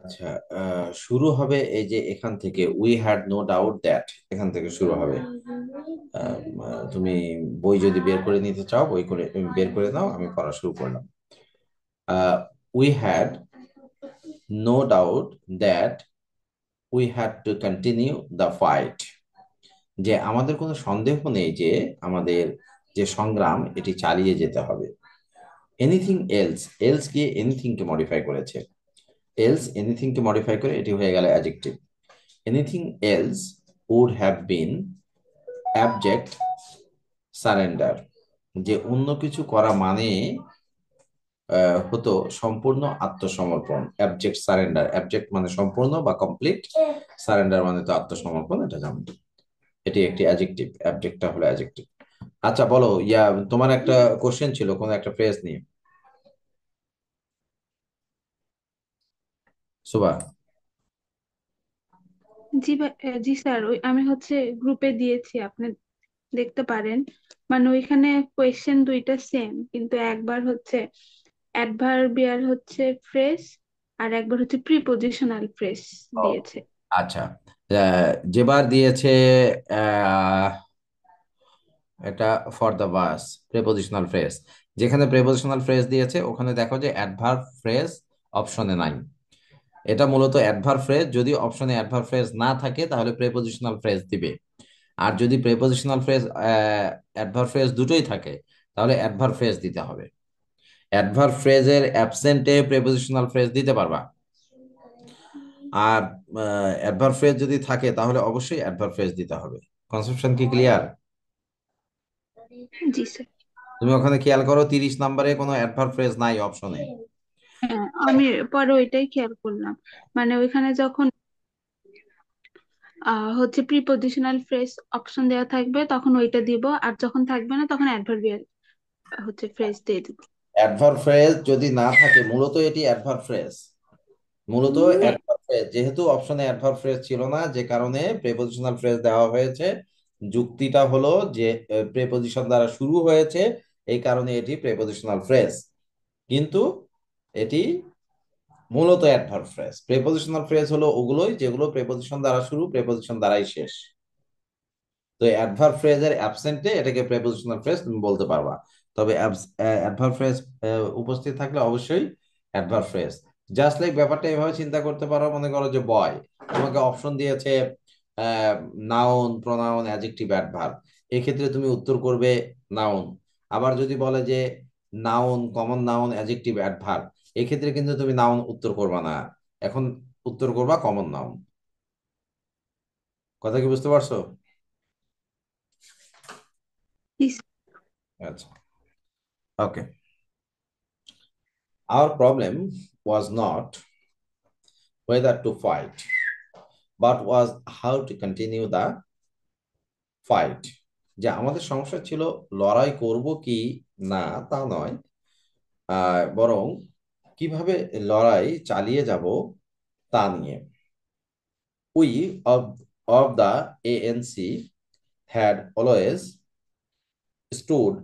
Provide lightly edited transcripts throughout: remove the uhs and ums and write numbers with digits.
আচ্ছা, শুরু হবে এই যে এখান থেকে, we had no doubt that, এখান থেকে শুরু হবে। তুমি বই যদি বের করে নিতে চাও, বই করে বের করে নাও, আমি পড়া শুরু করলাম। We had no doubt that we had to continue the fight. যে আমাদের কোনো সন্দেহ নেই যে আমাদের যে সংগ্রাম এটি চালিয়ে যেতে হবে। এনিথিং এলস, এলস গিয়ে এনিথিং কে মডিফাই করেছে। এলস এনিথিং কে মডিফাই করে এটি হয়ে গেল adjective. Anything else would have been abject surrender. যে অন্য কিছু করা মানে হতো সম্পূর্ণ আত্মসমর্পণ। অ্যাবজেক্ট সারেন্ডার, অ্যাবজেক্ট মানে সম্পূর্ণ বা কমপ্লিট, সারেন্ডার মানে তো আত্মসমর্পণ, এটা জানো। এটি একটি অ্যাডজেক্টিভ, অ্যাবজেক্টটা হলো অ্যাডজেক্টিভ। আচ্ছা বলো, তোমার একটা কোশ্চেন ছিল কোন একটা ফ্রেজ নিয়ে, সুবা। জি স্যার, ওই আমি গ্রুপে দিয়েছি, আপনি দেখতে পারেন। মানে ওইখানে কোয়েশ্চেন দুইটা সেম, কিন্তু একবার অ্যাডভার্বিয়াল ফ্রেজ, আর একবার প্রিপোজিশনাল ফ্রেজ ও, দিয়েছে। আচ্ছা। যেবার দিয়েছে আহ, এটা for the bus prepositional phrase. যেখানে প্রেপোজিশনাল ফ্রেজ দিয়েছে ওখানে দেখো যে অ্যাডভার্ব ফ্রেজ অপশনে নাই। এটা মূলত অ্যাডভার্ব ফ্রেজ, যদি অপশনে অ্যাডভার্ব ফ্রেজ না থাকে তাহলে প্রেপোজিশনাল ফ্রেজ দিবে। আর যদি প্রেপোজিশনাল ফ্রেজ অ্যাডভার্ব ফ্রেজ দুটোই থাকে তাহলে অ্যাডভার্ব ফ্রেজ দিতে হবে। অ্যাডভার্ব ফ্রেজের অ্যাবসেন্টে প্রেপোজিশনাল ফ্রেজ দিতে পারবা। আর অ্যাডভার্ব ফ্রেজ যদি থাকে তাহলে অবশ্যই অ্যাডভার্ব ফ্রেজ দিতে হবে। কনসেপশন কি ক্লিয়ার? জি স্যার। তুমি ওখানে খেয়াল করো, 30 নম্বরে কোনো অ্যাডভার্ব ফ্রেজ নাই অপশনে। হ্যাঁ, আমি পরে ওইটাই খেয়াল করলাম। মানে ওইখানে যখন প্রিপোজিশনাল ফ্রেজ অপশন দেওয়া থাকবে তখন ওইটা দিব, আর যখন থাকবে না তখন অ্যাডভার্বিয়াল ফ্রেজ দিয়ে দিব। অ্যাডভার্ব ফ্রেজ যদি না থাকে, মূলত এটি অ্যাডভার্ব ফ্রেজ। মূলত অ্যাডভার্ব ফ্রেজ, যেহেতু অপশনে অ্যাডভার্ব ফ্রেজ ছিল না, যে কারণে প্রেপোজিশনাল ফ্রেজ দেওয়া হয়েছে। যুক্তিটা হলো যে প্রেপোজিশন দ্বারা শুরু হয়েছে, এই কারণে এটি প্রেপোজিশনাল ফ্রেজ। কিন্তু এটি মূলত অ্যাডভার্ব ফ্রেজ। প্রেপোজিশনাল ফ্রেজ হলো ওগুলোই যেগুলো প্রেপোজিশন দ্বারা শুরু, প্রেপোজিশন দ্বারাই শেষ। তো অ্যাডভার্ব ফ্রেজের অ্যাবসেন্টে এটাকে প্রেপোজিশনাল ফ্রেজ তুমি বলতে পারবা। তবে অ্যাডভার্ব ফ্রেজ উপস্থিত থাকলে অবশ্যই অ্যাডভার্ব ফ্রেজ। জাস্ট লাইক ব্যাপারটা এভাবে চিন্তা করতে পারো, মনে করো যে বয় তোমাকে অপশন দিয়েছে নাউন, প্রোনাউন, অ্যাডজেক্টিভ, অ্যাডভার্ব। এক্ষেত্রে তুমি উত্তর করবে নাউন। আবার যদি বলে যে noun, common noun, adjective, adverb, এক্ষেত্রে কিন্তু তুমি নাউন উত্তর করবা না, এখন উত্তর করবা কমন নাউন। কথা কি বুঝতে পারছো? জি স্যার। আচ্ছা, ওকে। Our problem was not whether to fight, but was how to continue the fight. যে আমাদের সমস্যা ছিল লড়াই করব কি না তা নয়, বরং কিভাবে লড়াই চালিয়ে যাব তা নিয়ে। We of the ANC had always stood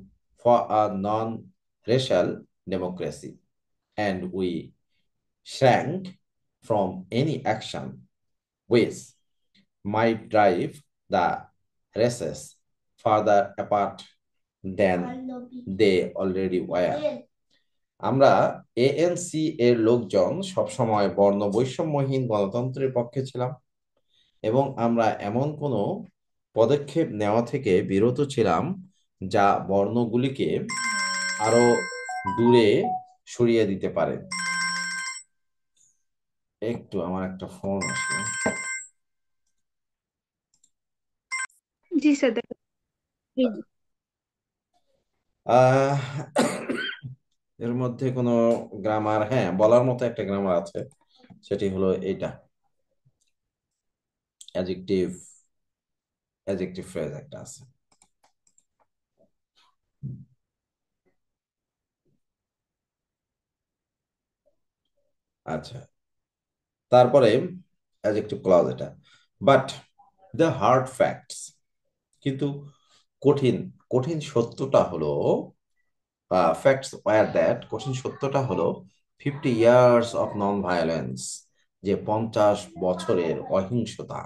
for a non-racial democracy, and we shrank from any action which might drive the races further apart than they already were. আমরা এএনসি এর লোকজন সবসময় বর্ণ বৈষম্যহীন গণতন্ত্রের পক্ষে ছিলাম, এবং আমরা এমন কোনো পদক্ষেপ নেওয়া থেকে বিরত ছিলাম যা বর্ণগুলিকে আরো দূরে সরিয়ে দিতে পারে। একটু আমার একটা ফোন আসলো। জি স্যার, দেখা। আহ এর মধ্যে কোনো গ্রামার, হ্যাঁ বলার মতো একটা গ্রামার আছে, সেটি হলো এইটা, অ্যাডজেক্টিভ, অ্যাডজেক্টিভ ফ্রেজ একটা আছে। আচ্ছা, তারপরে অ্যাডজেক্টিভ ক্লজ এটা। বাট দ্য হার্ড ফ্যাক্টস, কিন্তু কঠিন, কঠিন সত্যটা হলো, ফ্যাক্টস ওয়্যার দ্যাট, কঠিন সত্যটা হলো 50 years of non-violence যে 50 বছরের অহিংসতা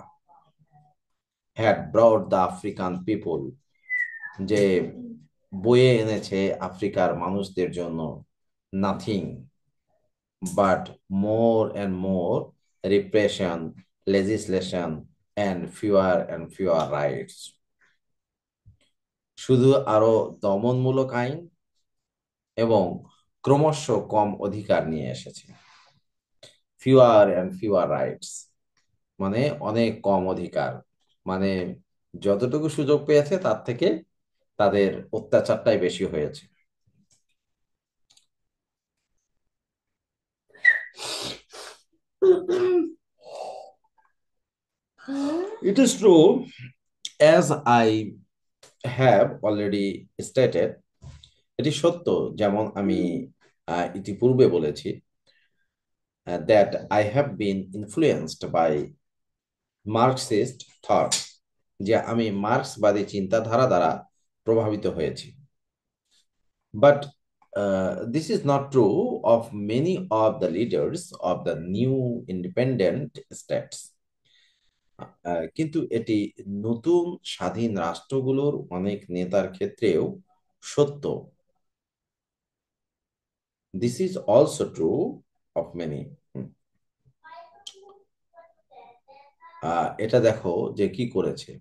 had brought the African people, যে বয়ে এনেছে আফ্রিকার মানুষদের জন্য nothing but more and more repression, legislation, and fewer rights. শুধু আরো দমনমূলক আইন এবং ক্রমশ কম অধিকার নিয়ে এসেছে। ফিউয়ার অ্যান্ড ফিউয়ার রাইটস মানে অনেক কম অধিকার, মানে যতটুকু সুযোগ পেয়েছে তার থেকে তাদের অত্যাচারটাই বেশি হয়েছে। It is true, as I have already stated, এটি সত্য যেমন আমি ইতিপূর্বে বলেছি, that I have been influenced by Marxist thought, যে আমি মার্ক্সবাদী চিন্তাধারা দ্বারা প্রভাবিত হয়েছি। But this is not true of many of the leaders of the new independent states. কিন্তু এটি নতুন স্বাধীন রাষ্ট্রগুলোর অনেক নেতার ক্ষেত্রেও সত্য। This is also true of many. এটা দেখো যে কি করেছে,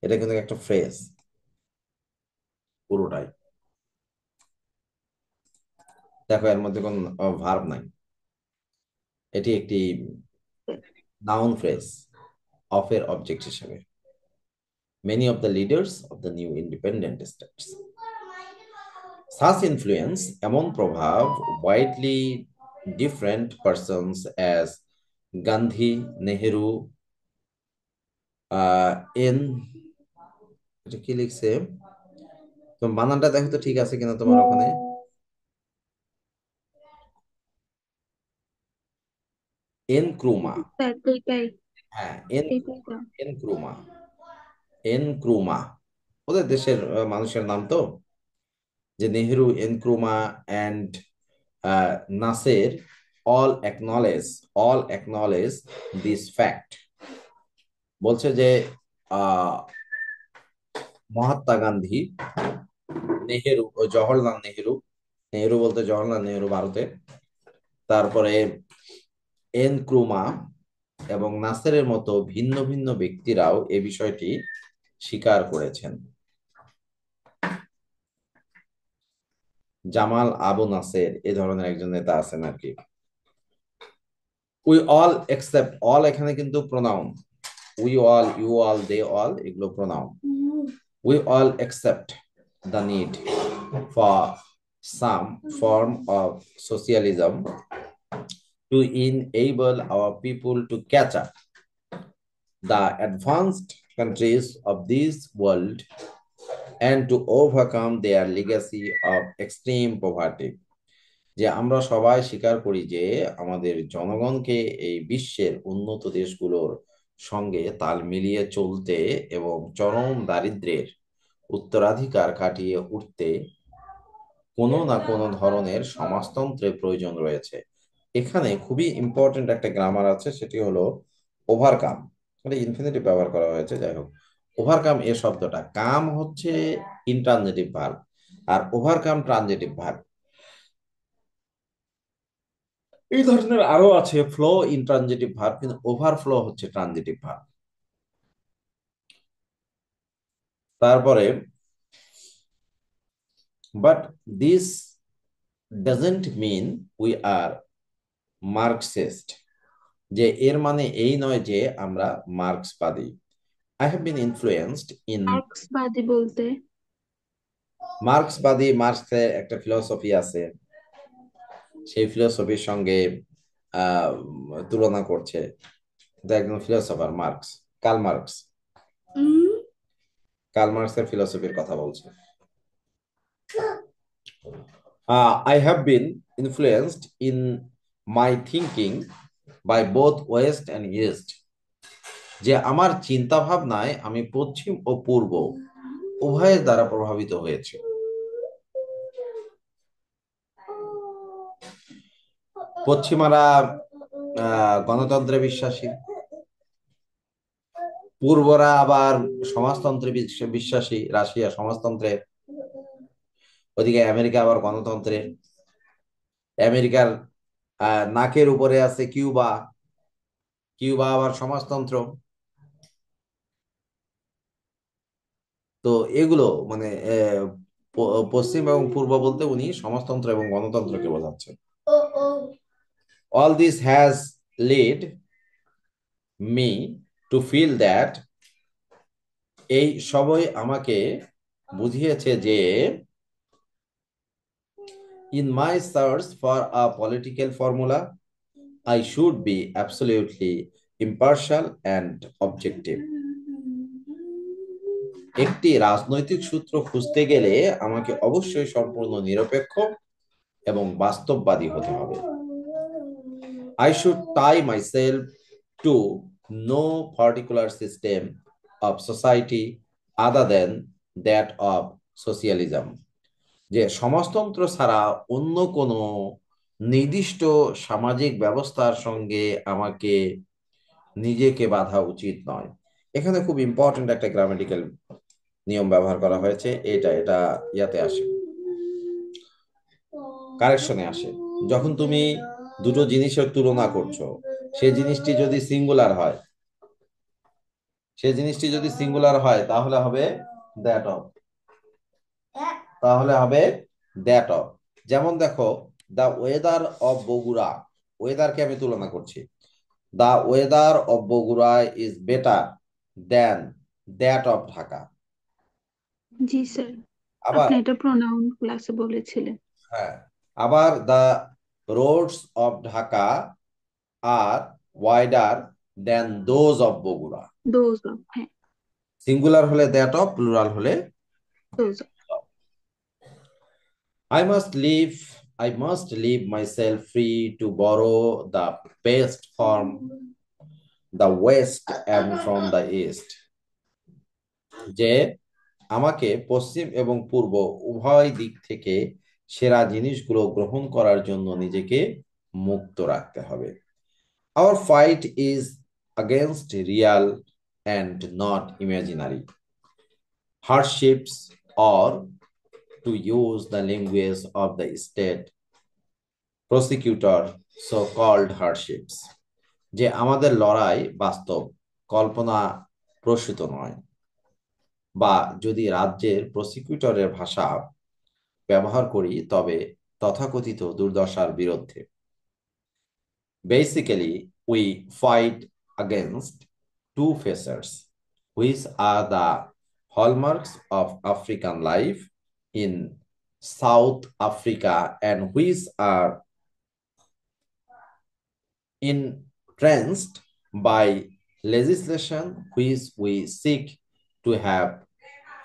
এটা কিন্তু একটা ফ্রেজ পুরোটাই। দেখো এর মধ্যে কোনো ভার্ব নাই, এটি একটি নাউন ফ্রেজ অফ এর অবজেক্ট হিসেবে। Many of the leaders of the new independent states. Such influence এমন প্রভাব widely different persons as Gandhi, Nehru, N, এটা কি লিখছে, তো বানানটা দেখো তো ঠিক আছে কিনা তোমার ওখানে। এনক্রুমা, স্যার এইটাই, হ্যাঁ এইটাই তো। এনক্রুমা, এনক্রুমা ওদের দেশের মানুষের নাম তো, যে Nehru, Nkrumah and Nasser all acknowledge this fact. বলছে যে আহ মহাত্মা গান্ধী, নেহেরু ও জওহরলাল নেহেরু, নেহেরু বলতে জওহরলাল নেহেরু ভারতে, তারপরে এনক্রুমা এবং নাসেরের মতো ভিন্ন ভিন্ন ব্যক্তিরাও এ বিষয়টি স্বীকার করেছেন। জামাল আবু নাসের এ ধরনের একজন নেতা আছেন আর কি। উই অল এক্সেপ্ট, অল এখানে কিন্তু pronoun, we all, you all, they all এগুলো pronoun. We all accept the need for some form of socialism to enable our people to catch up the advanced countries of this world and to overcome their legacy of extreme poverty. যে আমরা সবাই স্বীকার করি যে আমাদের জনগণকে এই বিশ্বের উন্নত দেশগুলোর সঙ্গে তাল মিলিয়ে চলতে এবং চরম দারিদ্র্যের উত্তরাধিকার কাটিয়ে উঠতে কোনো না কোনো ধরনের সমাজতন্ত্রের প্রয়োজন রয়েছে। এখানে খুবই ইম্পর্টেন্ট একটা গ্রামার আছে, সেটি হলো ওভারকাম। এটা ইনফিনিটিভ ব্যবহার করা হয়েছে, যাই হোক। ওভারকাম এ শব্দটা, কাম হচ্ছে ইনট্রানজিটিভ ভার্ব আর ওভারকাম ট্রানজিটিভ ভার্ব। এই ধরনের আরো আছে, ফ্লো ইনট্রানজিটিভ ভার্ব, কিন্তু ওভারফ্লো হচ্ছে ট্রানজিটিভ ভার্ব। তারপরে but this doesn't mean we are Marxist, যে এর মানে এই নয় যে আমরা মার্ক্সবাদী। I have been influenced in, মার্ক্সবাদী বলতে? মার্ক্সবাদী, মার্ক্সের একটা ফিলোসফি আছে, সেই ফিলোসফির সঙ্গে আহ তুলনা করছে। একজন ফিলোসফার মার্কস, কার্ল মার্কস, উম, কার্ল মার্কসের ফিলোসফির কথা বলছে। I have been influenced in my thinking by both West and East, যে আমার চিন্তা ভাবনায় আমি পশ্চিম ও পূর্ব উভয়ের দ্বারা প্রভাবিত হয়েছে। পশ্চিমারা গণতন্ত্রে বিশ্বাসী। পূর্বরা আবার সমাজতন্ত্রে বিশ্বাসী, রাশিয়া সমাজতন্ত্রে, ওদিকে আমেরিকা আবার গণতন্ত্রে। আমেরিকার নাকের উপরে আছে কিউবা, কিউবা আবার সমাজতন্ত্র। তো এগুলো মানে পশ্চিম এবং পূর্ব বলতে উনি সমাজতন্ত্র এবং গণতন্ত্রকে বোঝাচ্ছেন। All this has led me to feel that এই সবই আমাকে বুঝিয়েছে যে in my search for a political formula I should be absolutely impartial and objective. একটি রাজনৈতিক সূত্র খুঁজতে গেলে আমাকে অবশ্যই সম্পূর্ণ নিরপেক্ষ এবং বাস্তববাদী হতে হবে। I should tie myself to no particular system of society other than that of socialism. যে সমাজতন্ত্র ছাড়া অন্য কোনো নির্দিষ্ট সামাজিক ব্যবস্থার সঙ্গে আমাকে নিজেকে বাঁধা উচিত নয়। এখানে খুব ইম্পর্টেন্ট একটা গ্রামাটিক্যাল নিয়ম ব্যবহার করা হয়েছে। এটা এটা ইয়াতে আসে, কারেকশনে আসে। যখন তুমি দুটো জিনিসের তুলনা করছো, সেই জিনিসটি যদি সিঙ্গুলার হয়, সেই জিনিসটি যদি সিঙ্গুলার হয় তাহলে হবে দ্যাট অফ, তাহলে হবে দ্যাট অফ। যেমন দেখো, দ্য ওয়েদার অফ বগুড়া, ওয়েদারকে আমি তুলনা করছি। The weather of Bogura is better than that of Dhaka. জি স্যার, আবার আপনি এটা প্রোনাউন ক্লাসে বলেছিলেন। হ্যাঁ, আবার the roads of Dhaka are wider than those of Bogura. Those of, হ্যাঁ, সিঙ্গুলার হলে দ্যাট অফ, প্লুরাল হলে those of. I must leave myself free to borrow the best from the West and from the East. যে আমাকে পশ্চিম এবং পূর্ব উভয় দিক থেকে সেরা জিনিসগুলো গ্রহণ করার জন্য নিজেকে মুক্ত রাখতে হবে। Our fight is against real and not imaginary hardships, or to use the language of the state prosecutor, so called hardships. যে আমাদের লড়াই বাস্তব, কল্পনা প্রসূত নয়, বা যদি রাজ্যের প্রসিকিউটরের ভাষা ব্যবহার করি তবে তথাকথিত দুর্দশার বিরুদ্ধে। Basically, we fight against two facets, which are the hallmarks of African life in South Africa and which are entrenched by legislation which we seek to have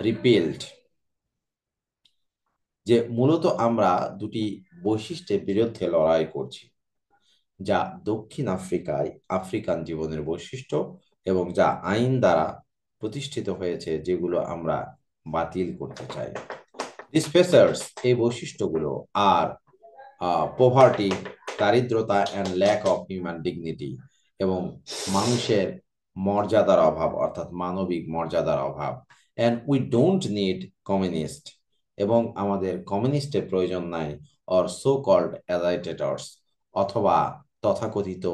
repealed. যে মূলত আমরা দুটি বৈশিষ্ট্যের বিরুদ্ধে লড়াই করছি, যা দক্ষিণ আফ্রিকায় আফ্রিকান জীবনের বৈশিষ্ট্য এবং যা আইন দ্বারা প্রতিষ্ঠিত হয়েছে, যেগুলো আমরা বাতিল করতে চাই। দিস ফেসার্স, এই বৈশিষ্ট্যগুলো আর পোভার্টি, দারিদ্রতা and lack of human dignity, এবং মানুষের মর্যাদার অভাব, অর্থাৎ মানবিক মর্যাদার অভাব। And we don't need communist, এবং আমাদের কমিউনিস্টের প্রয়োজন নাই, অর সো কল্ড অ্যাজাইটেটর্স, অথবা তথাকথিত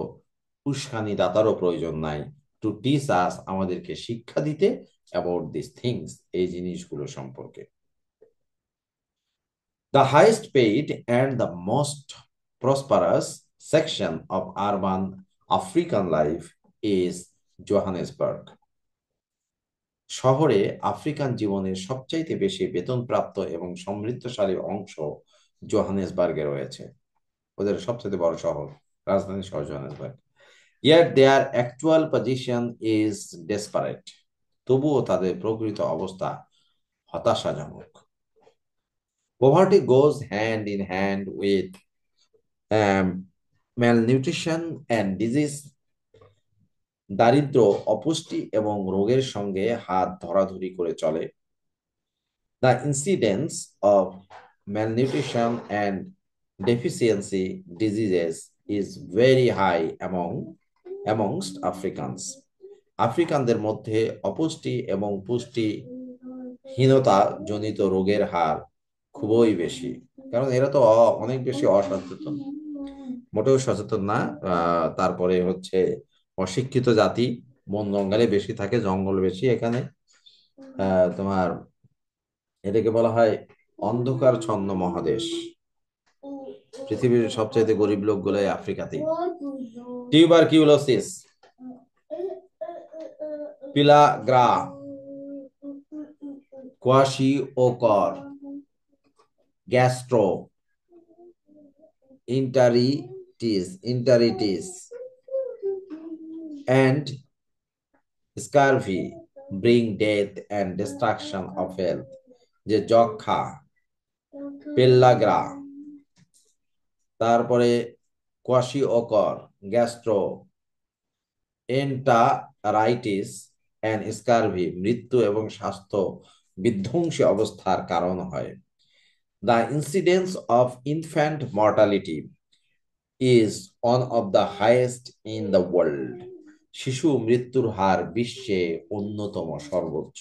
উস্কানি দাতারও প্রয়োজন নাই, টু টিচ আস, আমাদেরকে শিক্ষা দিতে, অ্যাবাউট দিস থিংস, এই জিনিসগুলো সম্পর্কে। The highest paid and the most prosperous section of urban African life is Johannesburg. শহরে আফ্রিকান জীবনের সবচাইতে বেশি বেতনপ্রাপ্ত এবং সমৃদ্ধশালী অংশ জোহানেসবার্গে রয়েছে। ওদের সবচেয়ে বড় শহর, রাজধানী শহর Johannesburg. Yet their actual position is desperate. তবুও তাদের প্রকৃত অবস্থা হতাশাজনক। Poverty goes hand in hand with malnutrition and disease. দারিদ্র্য, অপুষ্টি এবং রোগের সঙ্গে হাত ধরাধরি করে চলে। The incidence of malnutrition and deficiency diseases is very high amongst Africans. আফ্রিকানদের মধ্যে অপুষ্টি এবং পুষ্টিহীনতা জনিত রোগের হার খুবই বেশি, কারণ এরা তো অনেক বেশি অসচেতন, মোটেও সচেতন না। তারপরে হচ্ছে অশিক্ষিত জাতি, বন জঙ্গলে বেশি থাকে, জঙ্গল বেশি এখানে। তোমার এটাকে বলা হয় অন্ধকারচ্ছন্ন মহাদেশ। পৃথিবীর সবচাইতে গরিব লোকগুলাই আফ্রিকাতেই। Tuberculosis, pellagra, kwashiorkor, gastro enteritis and scurvy bring death and destruction of health। যে যক্ষা, পেল্লাগ্রা, তারপরে কোয়াশিওকর, গ্যাস্ট্রো এন্টারাইটিস এন্ড স্কারভি মৃত্যু এবং স্বাস্থ্য বিধ্বংসী অবস্থার কারণ হয়। The incidence of infant mortality is one of the highest in the world। শিশু মৃত্যুর হার বিশ্বে অন্যতম সর্বোচ্চ,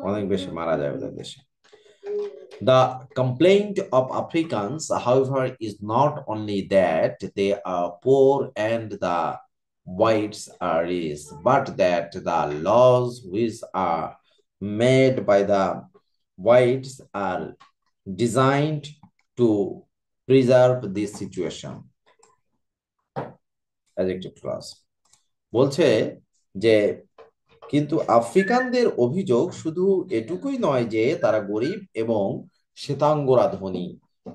অনেক বেশি মারা যায় ওদের দেশে। The complaint of Africans, however, is not only that they are poor and the whites are rich, but that the laws which are made by the whites are designed to preserve this situation। Adjective clause বলছে যে কিন্তু আফ্রিকানদের অভিযোগ শুধু এটুকুই নয় যে তারা গরিব এবং শ্বেতাঙ্গরা ধনী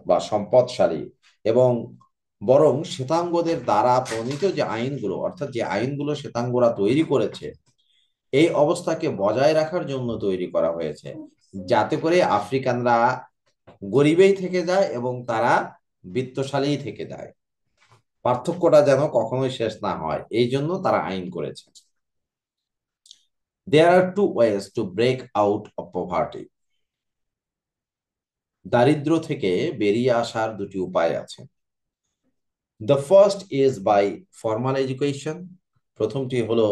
বা সম্পদশালী, এবং বরং শ্বেতাঙ্গদের দ্বারা প্রণীত যে আইনগুলো, অর্থাৎ যে আইনগুলো শ্বেতাঙ্গরা তৈরি করেছে, এই অবস্থাকে বজায় রাখার জন্য তৈরি করা হয়েছে, যাতে করে আফ্রিকানরা গরিবেই থেকে যায় এবং তারা বিত্তশালী থেকে যায়, পার্থক্যটা যেন কখনোই শেষ না হয়, এই জন্য তারা আইন করেছে। There are two ways to break out of poverty। দারিদ্র থেকে বেরিয়ে আসার দুটি উপায় আছে। The first is by formal education। প্রথমটি হলো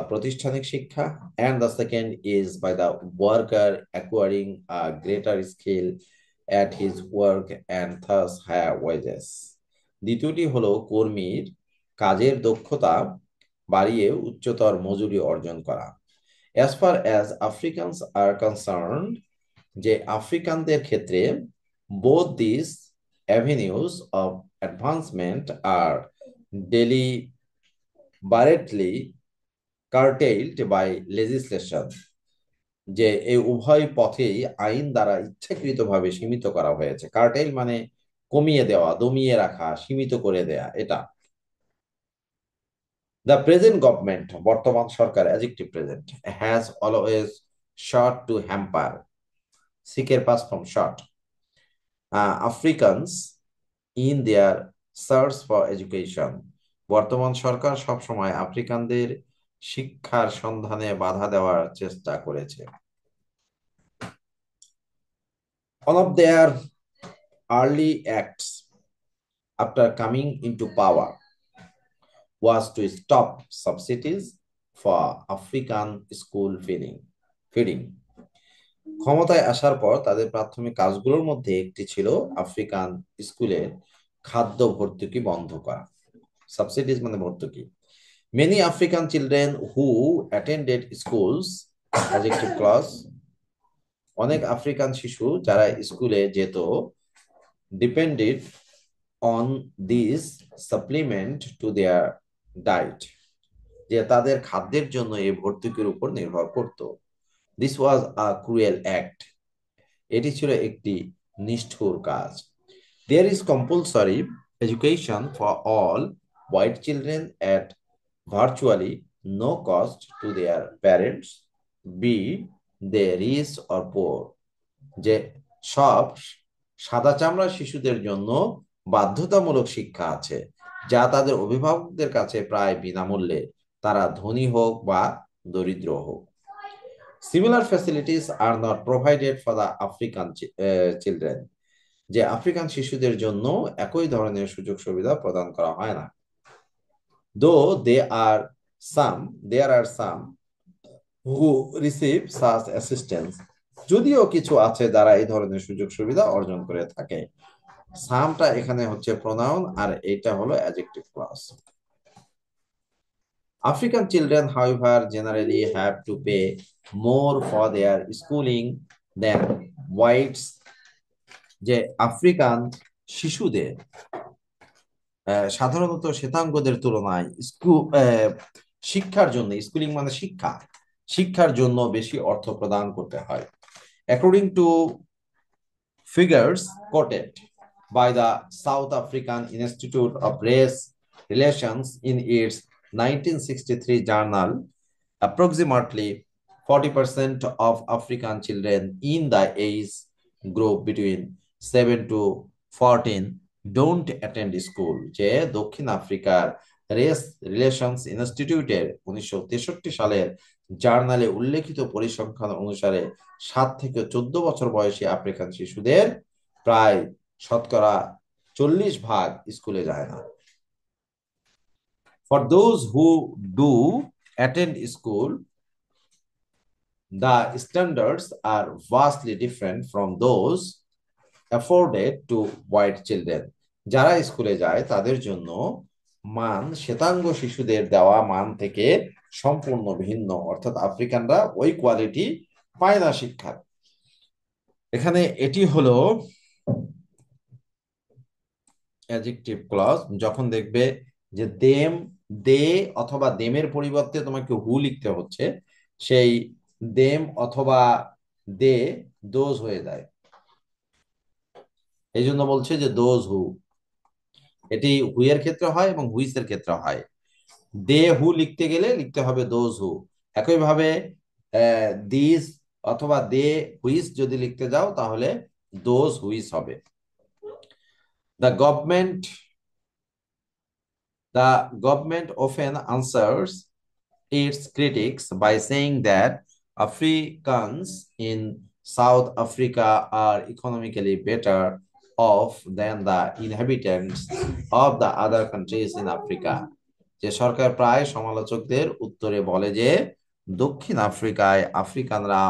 প্রতিষ্ঠানিক শিক্ষা, and the second is by the worker acquiring a greater skill at his work and thus higher wages। দ্বিতীয়টি হলো কর্মীর কাজের দক্ষতা বাড়িয়ে উচ্চতর মজুরি অর্জন করা। As far as Africans are concerned, যে আফ্রিকানদের ক্ষেত্রে both these avenues of advancement are deliberately curtailed by legislation। যে এই উভয় পথেই আইন দ্বারা ইচ্ছাকৃতভাবে সীমিত করা হয়েছে। কার্টেল মানে কমিয়ে দেওয়া, দমিয়ে রাখা, সীমিত করে দেয়া, এটা। The present government, বর্তমান সরকার, adjective present, has always sought to hamper, seek এর past form sought, Africans in their search for education। বর্তমান সরকার সবসময় আফ্রিকানদের শিক্ষার সন্ধানে বাধা দেওয়ার চেষ্টা করেছে। One of their early acts after coming into power was to stop subsidies for African school feeding। ক্ষমতায় আসার পর তাদের প্রাথমিক কাজগুলোর মধ্যে একটি ছিল আফ্রিকান স্কুলের খাদ্য ভর্তুকি বন্ধ করা। সাবসিডিজ মানে ভর্তুকি। Many African children who attended schools, adjective clause, অনেক আফ্রিকান শিশু যারা স্কুলে যেত, depended on this supplement to their diet, যে তাদের খাদ্যের জন্য এই ভর্তুকির উপর নির্ভর করত। This was a cruel act। এটি ছিল একটি নিষ্ঠুর কাজ। There is compulsory education for all white children at virtually no cost to their parents, be they rich or poor। যে সব সাদা চামড়া শিশুদের জন্য বাধ্যতামূলক শিক্ষা আছে, যা তাদের অভিভাবকদের কাছে প্রায় বিনামূল্যে, তারা ধনী হোক বা দরিদ্র হোক। Similar facilities are not provided for the African children। যে আফ্রিকান শিশুদের জন্য একই ধরনের সুযোগ সুবিধা প্রদান করা হয় না। দো দে আর সাম দেয়ার আর সাম হু রিসিভ সাচ অ্যাসিস্ট্যান্স, যদিও কিছু আছে যারা এই ধরনের সুযোগ সুবিধা অর্জন করে থাকে। সামটা এখানে হচ্ছে প্রোনাউন আর এটা হলো adjective clause. African children, however, generally have to pay more for their schooling than whites, যে আফ্রিকান শিশুদের সাধারণত শ্বেতাঙ্গদের তুলনায় শিক্ষার জন্য, স্কুলিং মানে শিক্ষা, শিক্ষার জন্য বেশি অর্থ প্রদান করতে হয়। According to figures quoted by the South African Institute of Race Relations in its 1963 journal, approximately 40% of African children in the age group between 7 to 14 don't attend school। যে দক্ষিণ আফ্রিকার রেস রিলেশনস ইনস্টিটিউটের 1963 সালের জার্নালে উল্লেখিত পরিসংখ্যান অনুসারে 7 থেকে 14 বছর বয়সী আফ্রিকান শিশুদের প্রায় শতকরা 40% স্কুলে যায় না। For those who do attend school, the standards are vastly different from those afforded to white children। যারা স্কুলে যায় তাদের জন্য মান শ্বেতাঙ্গ শিশুদের দেওয়া মান থেকে সম্পূর্ণ ভিন্ন, অর্থাৎ আফ্রিকানরা ওই কোয়ালিটি পায় না শিক্ষার। এখানে এটি হলো অ্যাডজেক্টিভ ক্লজ। যখন দেখবে যে দেম, দে অথবা দেমের পরিবর্তে তোমাকে হু লিখতে হচ্ছে, সেই দেম অথবা দে দোজ হয়ে যায়। এই জন্য বলছে যে দোজ হু, এটি হুইয়ের ক্ষেত্রে হয় এবং হুইসের ক্ষেত্রে হয়। দে হু লিখতে গেলে লিখতে হবে দোজ হু। একইভাবে দিস অথবা দে হুইস যদি লিখতে যাও তাহলে দোজ হুইস হবে। The government The government often answers its critics by saying that Africans in South Africa are economically better off than the inhabitants of the other countries in Africa। যে সরকার প্রায় সমালোচকদের উত্তরে বলে যে দক্ষিণ আফ্রিকায় আফ্রিকানরা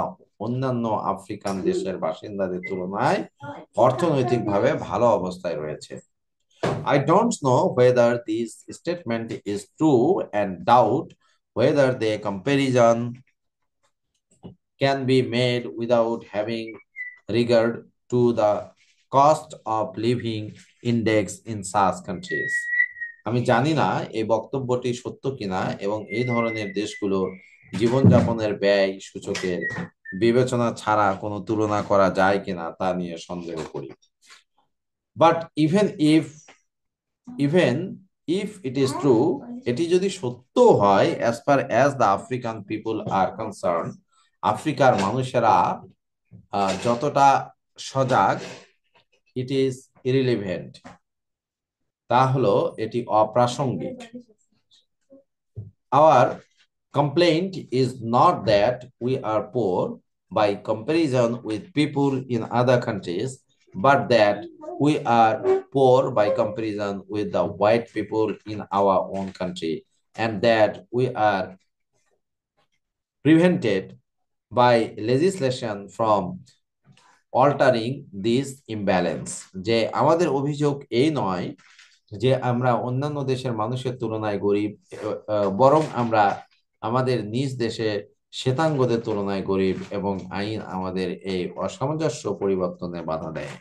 অন্যান্য আফ্রিকান দেশের বাসিন্দাদের তুলনায় অর্থনৈতিকভাবে ভালো অবস্থায় রয়েছে। I don't know whether this statement is true and doubt whether the comparison can be made without having regard to the cost of living index in such countries। আমি জানি না এই বক্তব্যটি সত্য কিনা এবং এই ধরনের দেশগুলোর জীবনযাপনের ব্যয় সূচকের বিবেচনা ছাড়া কোনো তুলনা করা যায় কিনা তা নিয়ে সন্দেহ করি। But even if it is true, এটি যদি সত্য হয়, as far as the African people are concerned, আফ্রিকার মানুষেরা যতটা সজাগ, it is irrelevant, তা হলো এটি অপ্রাসঙ্গিক। Our complaint is not that we are poor by comparison with people in other countries, but that we are poor by comparison with the white people in our own country, and that we are prevented by legislation from altering this imbalance। যে আমাদের অভিযোগ এই নয় যে আমরা অন্যান্য দেশের মানুষের তুলনায় গরিব, বরং আমরা আমাদের নিজ দেশে শ্বেতাঙ্গদের তুলনায় গরিব এবং আইন আমাদের এই অসামঞ্জস্য পরিবর্তনে বাধা দেয়।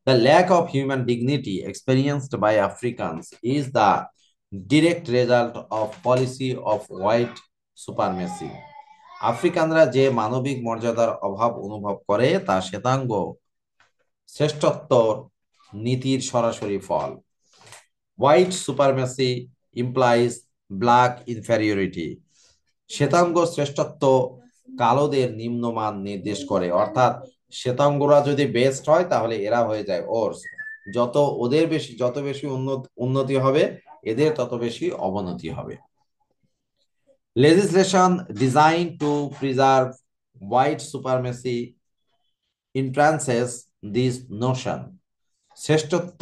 The lack of human dignity experienced by Africans is the direct result of policy of white supremacy। আফ্রিকানরা যে মানবিক মর্যাদার অভাব অনুভব করে তা শ্বেতাঙ্গ শ্রেষ্ঠত্ব নীতির সরাসরি ফল। White supremacy implies black inferiority. শ্বেতাঙ্গ শ্রেষ্ঠত্ব কালোদের নিম্নমান নির্দেশ করে, অর্থাৎ শ্বেতাঙ্গরা যদি বেস্ট হয় তাহলে এরা হয়ে যায় ওর্স। যত বেশি উন্নতি হবে এদের তত বেশি অবনতি হবে। Legislation designed to preserve white supremacy entrances this Notion. শ্রেষ্ঠত্ব,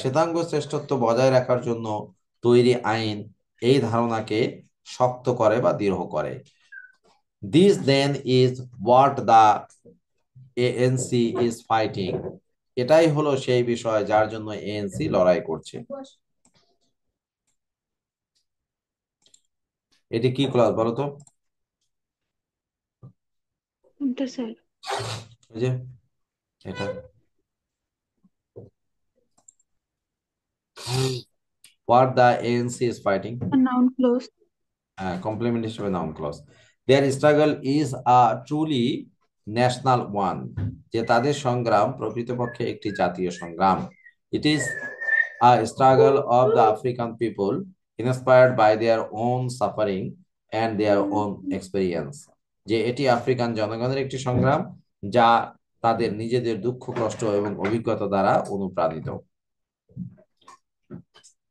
শ্বেতাঙ্গ শ্রেষ্ঠত্ব বজায় রাখার জন্য তৈরি আইন এই ধারণাকে শক্ত করে বা দৃঢ় করে। This then is what the ANC is fighting. এটাই হলো সেই বিষয় যার জন্য এএনসি লড়াই করছে। এটি কি ক্লাস বলো তো? কোনটা স্যার? এই যে এটা, what the ANC is fighting, noun clause. Complement হিসেবে noun clause. Their struggle is a truly national one. যে তাদের সংগ্রাম প্রকৃতপক্ষে একটি জাতীয় সংগ্রাম। It is a struggle of the African people inspired by their own suffering and their own experience. যে এটি আফ্রিকান জনগণের একটি সংগ্রাম যা তাদের নিজেদের দুঃখ কষ্ট এবং অভিজ্ঞতা দ্বারা অনুপ্রাণিত।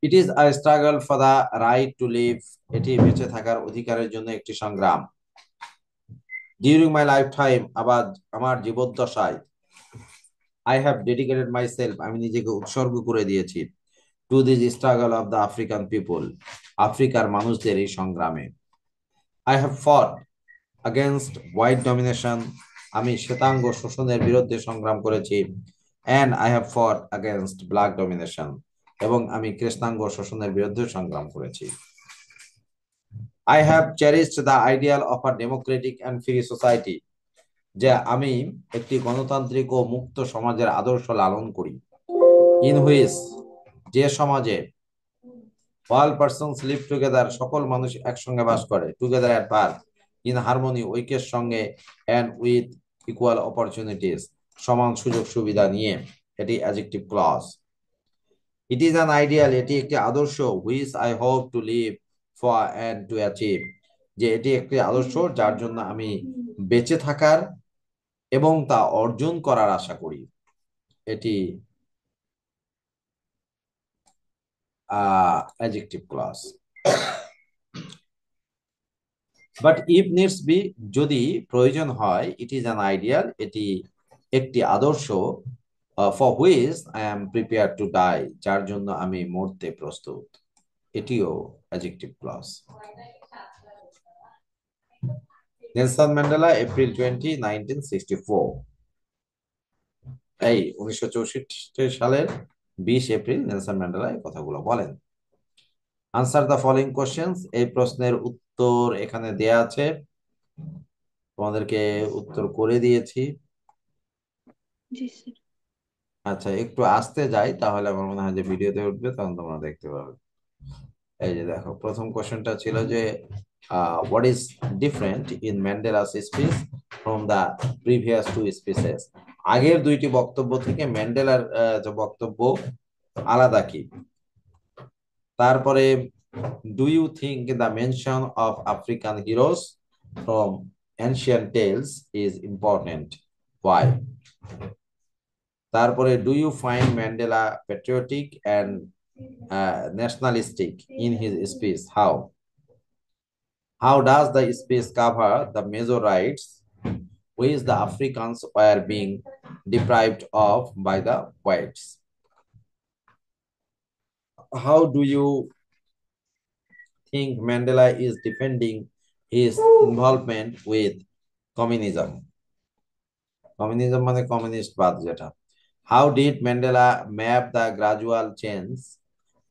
It is a struggle for the right to live. এটি বেঁচে থাকার অধিকারের জন্য একটি সংগ্রাম। ডিউরিং মাই লাইফ টাইম, আবার আমার জীবদ্দশায়, I have dedicated my self, আমি নিজেকে উৎসর্গ করে দিয়েছি, to this struggle of the African people, আফ্রিকার মানুষদের এই সংগ্রামে। আই হ্যাভ ফট against হোয়াইট ডমিনেশন, আমি শ্বেতাঙ্গ শোষণের বিরুদ্ধে সংগ্রাম করেছি। অ্যান্ড আই হ্যাভ ফট against ব্ল্যাক ডমিনেশন, এবং আমি কৃষ্ণাঙ্গ শোষণের বিরুদ্ধে সংগ্রাম করেছি। I have cherished the ideal of a Democratic and free society, যে আমি একটি গণতান্ত্রিক ও মুক্ত সমাজের আদর্শ লালন করি। ইন হুইচ, যে সমাজে, অল পার্সনস লিভ টুগেদার, সকল মানুষ একসঙ্গে বাস করে, together at birth, in harmony, ঐক্যের সঙ্গে, অ্যান্ড উইথ ইকুয়াল অপরচুনিটিস, সমান সুযোগ সুবিধা নিয়ে। এটি adjective clause. It is an ideal, এটি একটি আদর্শ, which I hope to live for and to achieve, যে এটি একটি আদর্শ যার জন্য আমি বেঁচে থাকার এবং তা অর্জন করার আশা করি। এটি adjective clause. But if needs be, যদি প্রয়োজন হয়, ইট ইজ অ্যান আইডিয়াল, এটি একটি আদর্শ, for which I am prepare to die, যার জন্য আমি মরতে প্রস্তুত। এটিও adjective clause. Nelson Mandela, April 20, 1964। এই 1964 সালের 20 এপ্রিল নেলসন ম্যান্ডেলা এই কথাগুলো বলেন। আনসার দ্য ফলোইং কোশ্চেন্স, এই প্রশ্নের উত্তর এখানে দেয়া আছে, তোমাদেরকে উত্তর করে দিয়েছি। জি স্যার। আচ্ছা, একটু আসতে যাই, তাহলে আমার মনে হয় যে ভিডিওতে উঠবে, তখন তোমরা দেখতে পাবে। এই যে দেখো, প্রথম কোশ্চেনটা ছিল যে what is different in Mandela's speech from the previous two speeches. আগের দুইটি বক্তব্য থেকে ম্যান্ডেলার যে বক্তব্য আলাদা কি। তারপরে, do you think the mention of African heroes from ancient tales is important, why. তারপরে, do you find Mandela patriotic and nationalistic in his speech, how does the speech cover the major rights which the Africans were being deprived of by the whites? How do you think Mandela is defending his involvement with communism? Communism মানে communist বাদ যেটা। How did Mandela map the gradual change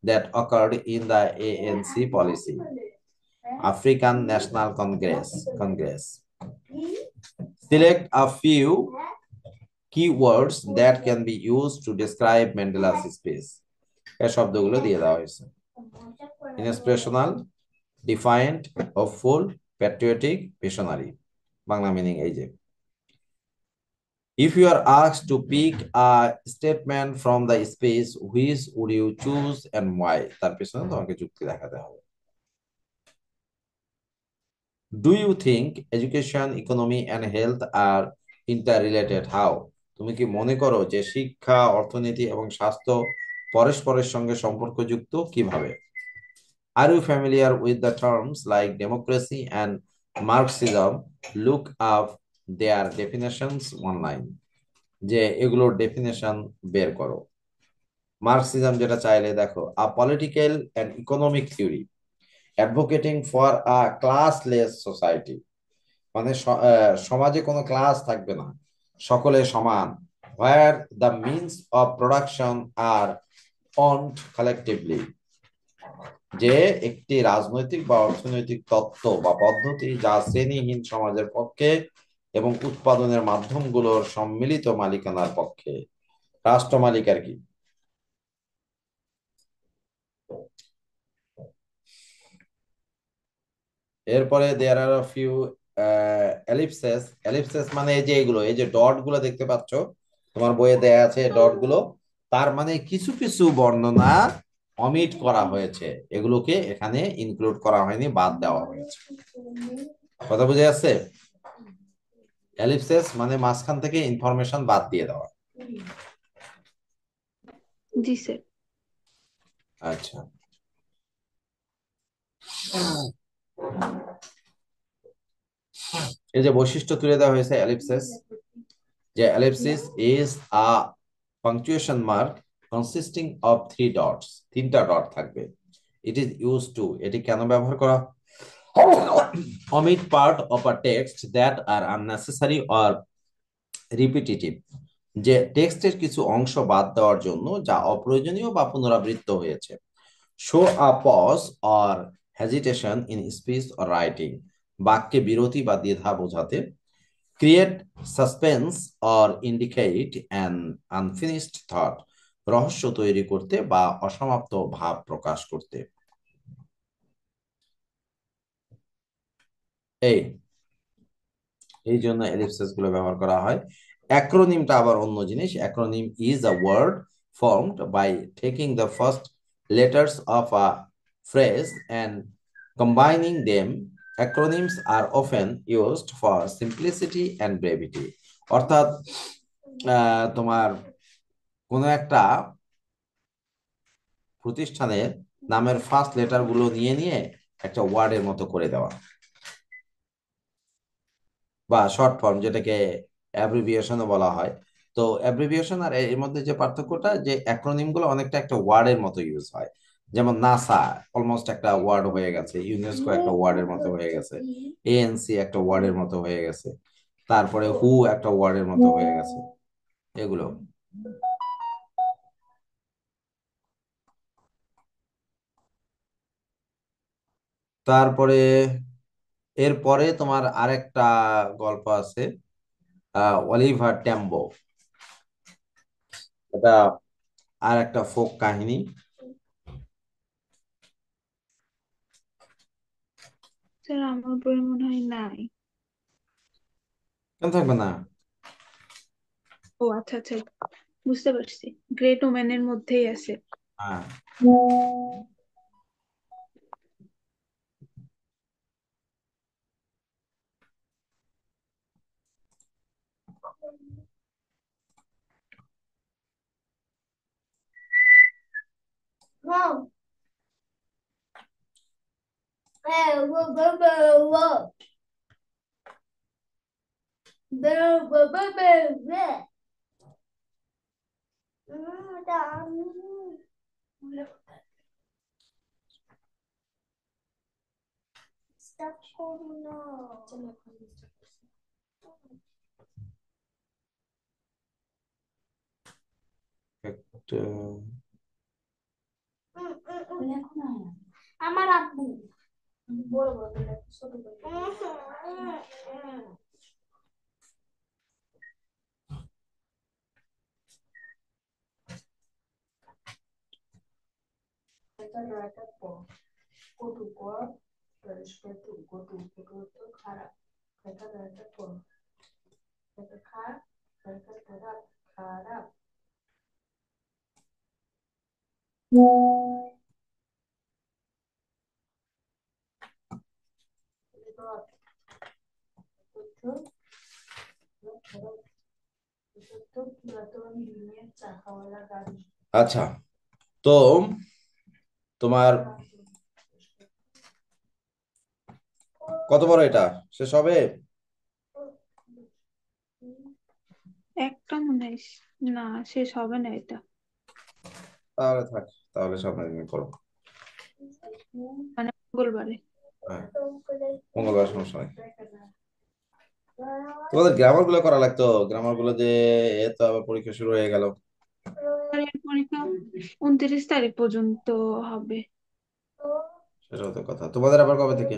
that occurred in the ANC policy? African National Congress. Select a few keywords that can be used to describe Mandela's speech. এই শব্দগুলো দিয়ে দেওয়া হয়েছে। Inspirational, defiant, hopeful, patriotic, visionary. Bangla meaning এই যে, if you are asked to pick a statement from the speech, which would you choose and why? তার পিছনে তোমাকে যুক্তি দেখাতে হবে। Do you think education, economy and health are interrelated? How? তুমি কি মনে করো যে শিক্ষা, অর্থনীতি এবং স্বাস্থ্য পরস্পরের সঙ্গে সম্পর্কযুক্ত, কিভাবে? Are you familiar with the terms like democracy and Marxism? Look up their definitions online. যে এগুলোর ডেফিনেশন বের করো। মার্কসিজম যেটা চাইলে দেখো, a political and economic theory advocating for a classless society, মানে সমাজে কোনো ক্লাস থাকবে না, সকলে সমান, where the means of production are owned collectively, যে একটি রাজনৈতিক বা অর্থনৈতিক তত্ত্ব বা পদ্ধতি যা শ্রেণীহীন সমাজের পক্ষে এবং উৎপাদনের মাধ্যমগুলোর সম্মিলিত মালিকানার পক্ষে। রাষ্ট্র মালিক আর কি। এরপরে দেয়ার আর ফিউ এলিপসেস। এলিপসেস মানে এই যে এগুলো, এই যে ডট গুলো দেখতে পাচ্ছ তোমার বইয়ে দেয়া আছে ডট গুলো, তার মানে কিছু কিছু বর্ণনা অমিট করা হয়েছে, এগুলোকে এখানে ইনক্লুড করা হয়নি, বাদ দেওয়া হয়েছে। কথা বুঝে যাচ্ছে? এলিপসেস মানে মাঝখান থেকে ইনফরমেশন বাদ দিয়ে দেওয়া। জি স্যার। আচ্ছা, এই যে বৈশিষ্ট্য তুলে দেওয়া হয়েছে এলিপসেস, যে ellipsis is a punctuation mark consisting of three dots, তিনটা ডট থাকবে। it is used to, এটি কেন ব্যবহার করা, omit part of a text that are unnecessary or repetitive, যে টেক্সটের কিছু অংশ বাদ দেওয়ার জন্য যা অপ্রয়োজনীয় বা পুনরাবৃত্ত হয়েছে। show a pause or hesitation in speech or writing, বাক্যে বিরতি বা দ্বিধা বোঝাতে। create suspense or indicate an unfinished thought, রহস্য তৈরি করতে বা অসমাপ্ত ভাব প্রকাশ করতে। এই এই জন্য এলিপসিস গুলো ব্যবহার করা হয়। অ্যাক্রোনিমটা আবার অন্য জিনিস। Acronym is a word formed by taking the first letters of a phrase and combining them. Acronyms are often used for simplicity and brevity, অর্থাৎ তোমার কোনো একটা প্রতিষ্ঠানের নামের ফার্স্ট লেটার গুলো নিয়ে নিয়ে একটা ওয়ার্ডের মতো করে দেওয়া, বা শর্ট ফর্ম যেটাকে অ্যাব্রিভিয়েশনও বলা হয়। তো অ্যাব্রিভিয়েশন আর এর মধ্যে যে পার্থক্যটা, যে অ্যাক্রোনিম গুলো অনেকটা একটা ওয়ার্ডের মতো ইউজ হয়। যেমন নাসা অলমোস্ট একটা ওয়ার্ড হয়ে গেছে, ইউনেস্কো একটা ওয়ার্ডের মতো হয়ে গেছে, এএনসি একটা ওয়ার্ডের মতো হয়ে গেছে, তারপরে হু একটা ওয়ার্ডের মতো হয়ে গেছে, এগুলো। তারপরে এরপরে তোমার আরেকটা গল্প আছে, অলিভার ট্যাম্বো, এটা আর একটা ফোক কাহিনী। স্যার আমার বই মনে হয় নাই। কেন থাকবে না? ও আচ্ছা আচ্ছা, বুঝতে পারছি। গ্রেট ওম্যানের মধ্যেই আছে। হ্যাঁ, একটা আচ্ছা, তো তোমার কত বড় এটা শেষ হবে? একটা মনে হয় না, শেষ হবে না এটা। তাহলে থাক, তাহলে সামনের দিন করো। মানে মঙ্গলবারে। হ্যাঁ, মঙ্গলবার সমস্যা নাই। তোমাদের গ্রামার গুলো করা লাগতো, গ্রামার গুলো যে এ তো আবার পরীক্ষা শুরু হয়ে গেল। আর এর পরীক্ষা 29 তারিখ পর্যন্ত হবে। সেটাও তো কথা, তোমাদের আবার কবে থেকে?